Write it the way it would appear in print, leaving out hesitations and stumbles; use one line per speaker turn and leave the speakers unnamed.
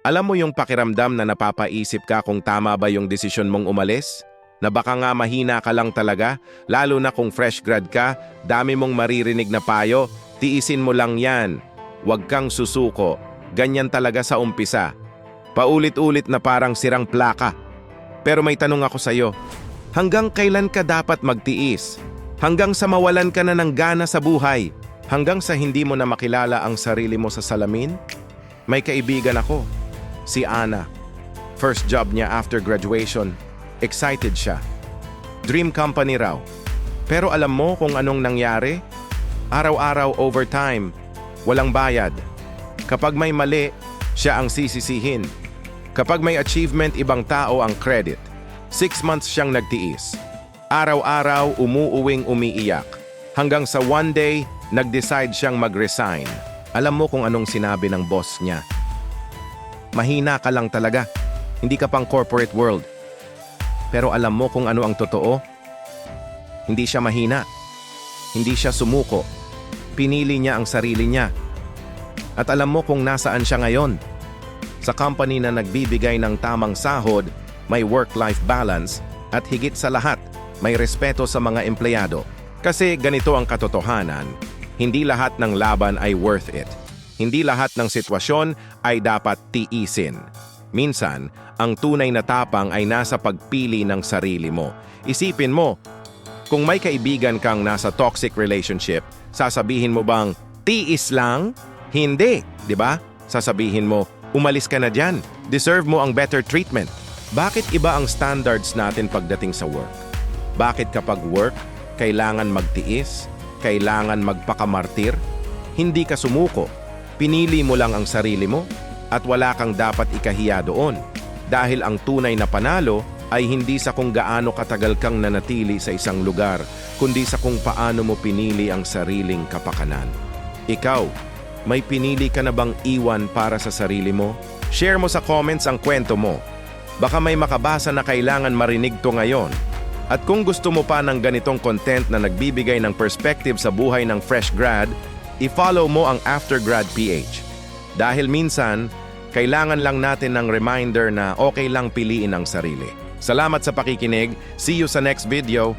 Alam mo yung pakiramdam na napapaisip ka kung tama ba yung desisyon mong umalis? Na baka nga mahina ka lang talaga, lalo na kung fresh grad ka, dami mong maririnig na payo, tiisin mo lang yan. Huwag kang susuko. Ganyan talaga sa umpisa. Paulit-ulit na parang sirang plaka. Pero may tanong ako sa'yo, hanggang kailan ka dapat magtiis? Hanggang sa mawalan ka na ng gana sa buhay? Hanggang sa hindi mo na makilala ang sarili mo sa salamin? May kaibigan ako. Si Ana. First job niya after graduation. Excited siya. Dream company raw. Pero alam mo kung anong nangyari? Araw-araw overtime. Walang bayad. Kapag may mali, siya ang sisisihin. Kapag may achievement, ibang tao ang credit. 6 months siyang nagtiis. Araw-araw umuuwing umiiyak. Hanggang sa one day, nag-decide siyang mag-resign. Alam mo kung anong sinabi ng boss niya? Mahina ka lang talaga. Hindi ka pang corporate world. Pero alam mo kung ano ang totoo? Hindi siya mahina. Hindi siya sumuko. Pinili niya ang sarili niya. At alam mo kung nasaan siya ngayon? Sa company na nagbibigay ng tamang sahod, may work-life balance, at higit sa lahat, may respeto sa mga empleyado. Kasi ganito ang katotohanan, hindi lahat ng laban ay worth it. Hindi lahat ng sitwasyon ay dapat tiisin. Minsan, ang tunay na tapang ay nasa pagpili ng sarili mo. Isipin mo, kung may kaibigan kang nasa toxic relationship, sasabihin mo bang, tiis lang? Hindi, di ba? Sasabihin mo, umalis ka na dyan. Deserve mo ang better treatment. Bakit iba ang standards natin pagdating sa work? Bakit kapag work, kailangan magtiis? Kailangan magpakamartir? Hindi ka sumuko. Pinili mo lang ang sarili mo at wala kang dapat ikahiya doon. Dahil ang tunay na panalo ay hindi sa kung gaano katagal kang nanatili sa isang lugar, kundi sa kung paano mo pinili ang sariling kapakanan. Ikaw, may pinili ka na bang iwan para sa sarili mo? Share mo sa comments ang kwento mo. Baka may makabasa na kailangan marinig to ngayon. At kung gusto mo pa ng ganitong content na nagbibigay ng perspective sa buhay ng fresh grad, i-follow mo ang Aftergrad PH. Dahil minsan, kailangan lang natin ng reminder na okay lang piliin ang sarili. Salamat sa pakikinig. See you sa next video.